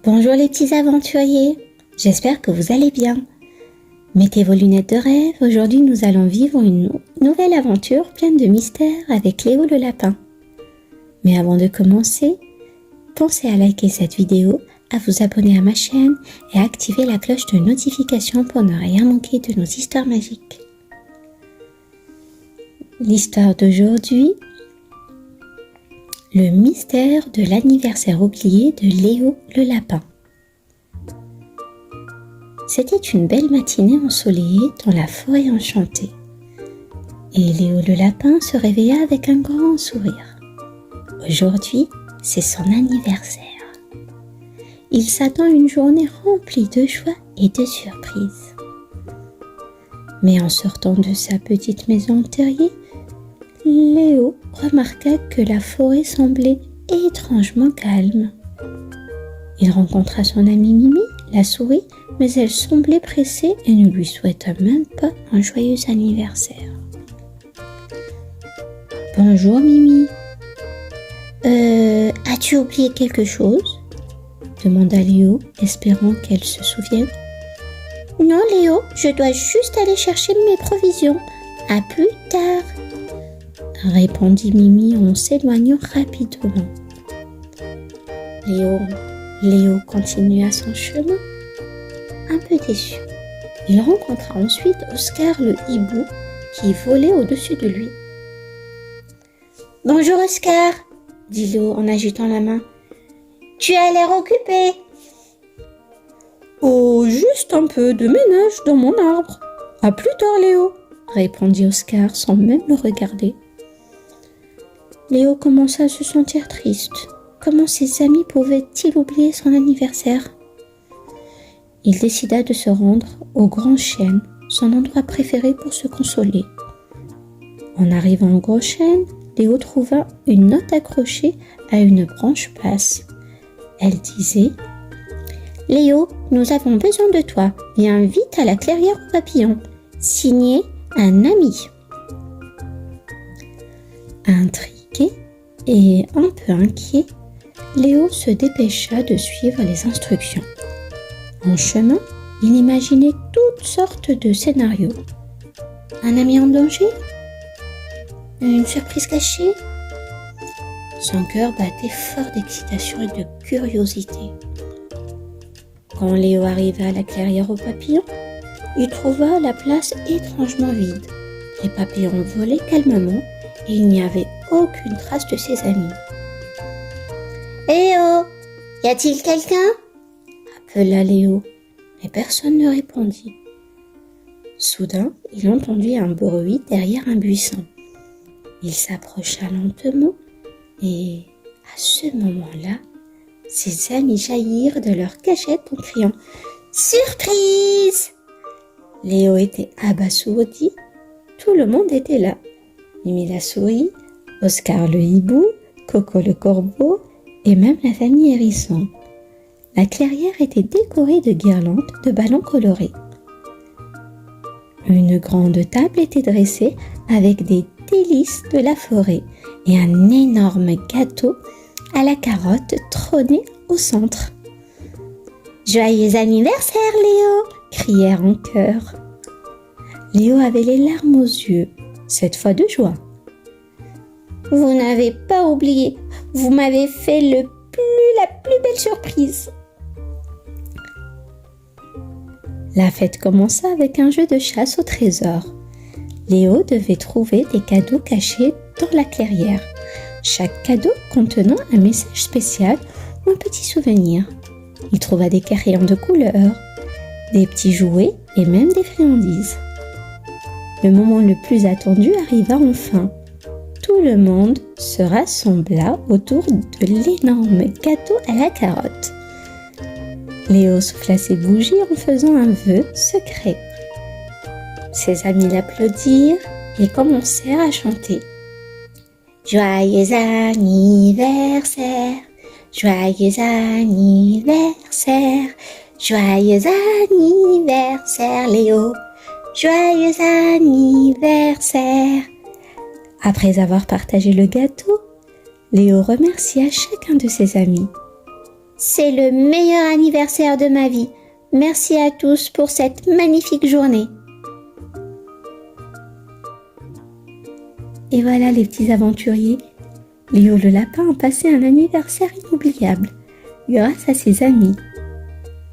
Bonjour les petits aventuriers, j'espère que vous allez bien. Mettez vos lunettes de rêve, aujourd'hui nous allons vivre une nouvelle aventure pleine de mystères avec Léo le lapin. Mais avant de commencer, pensez à liker cette vidéo, à vous abonner à ma chaîne et à activer la cloche de notification pour ne rien manquer de nos histoires magiques. L'histoire d'aujourd'hui, le mystère de l'anniversaire oublié de Léo le lapin. C'était une belle matinée ensoleillée dans la forêt enchantée. Et Léo le lapin se réveilla avec un grand sourire. Aujourd'hui, c'est son anniversaire. Il s'attend à une journée remplie de joie et de surprises. Mais en sortant de sa petite maison en terrier, Léo remarqua que la forêt semblait étrangement calme. Il rencontra son amie Mimi, la souris, mais elle semblait pressée et ne lui souhaita même pas un joyeux anniversaire. « Bonjour Mimi. As-tu oublié quelque chose ?» demanda Léo, espérant qu'elle se souvienne. « Non Léo, je dois juste aller chercher mes provisions. À plus tard !» répondit Mimi en s'éloignant rapidement. Léo continua son chemin, un peu déçu. Il rencontra ensuite Oscar le hibou qui volait au-dessus de lui. « Bonjour Oscar !» dit Léo en agitant la main. « Tu as l'air occupé !»« Oh, juste un peu de ménage dans mon arbre. À plus tard Léo !» répondit Oscar sans même le regarder. Léo commença à se sentir triste. Comment ses amis pouvaient-ils oublier son anniversaire? Il décida de se rendre au Grand Chêne, son endroit préféré pour se consoler. En arrivant au Grand Chêne, Léo trouva une note accrochée à une branche basse. Elle disait « Léo, nous avons besoin de toi. Viens vite à la clairière aux papillons. Signé un ami. » Intrigué et un peu inquiet, Léo se dépêcha de suivre les instructions. En chemin, il imaginait toutes sortes de scénarios. Un ami en danger? Une surprise cachée? Son cœur battait fort d'excitation et de curiosité. Quand Léo arriva à la clairière aux papillons, il trouva la place étrangement vide. Les papillons volaient calmement et il n'y avait aucune trace de ses amis. « Eh oh, y a-t-il quelqu'un ?» appela Léo, mais personne ne répondit. Soudain, il entendit un bruit derrière un buisson. Il s'approcha lentement et, à ce moment-là, ses amis jaillirent de leur cachette en criant « Surprise !» Léo était abasourdi. Tout le monde était là. Mimi la souris, Oscar le hibou, Coco le corbeau et même la famille hérisson. La clairière était décorée de guirlandes de ballons colorés. Une grande table était dressée avec des délices de la forêt et un énorme gâteau à la carotte trônait au centre. « Joyeux anniversaire, Léo !» crièrent en chœur. Léo avait les larmes aux yeux, cette fois de joie. « Vous n'avez pas oublié, vous m'avez fait la plus belle surprise !» La fête commença avec un jeu de chasse au trésor. Léo devait trouver des cadeaux cachés dans la clairière, chaque cadeau contenant un message spécial ou un petit souvenir. Il trouva des crayons de couleur, des petits jouets et même des friandises. Le moment le plus attendu arriva enfin. Tout le monde se rassembla autour de l'énorme gâteau à la carotte. Léo souffla ses bougies en faisant un vœu secret. Ses amis l'applaudirent et commencèrent à chanter. « Joyeux anniversaire, joyeux anniversaire, joyeux anniversaire Léo, joyeux anniversaire !» Après avoir partagé le gâteau, Léo remercia chacun de ses amis. C'est le meilleur anniversaire de ma vie. Merci à tous pour cette magnifique journée. Et voilà les petits aventuriers. Léo le lapin a passé un anniversaire inoubliable grâce à ses amis.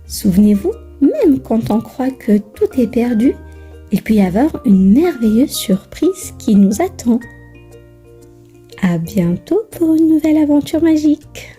Souvenez-vous, même quand on croit que tout est perdu, il peut y avoir une merveilleuse surprise qui nous attend. À bientôt pour une nouvelle aventure magique.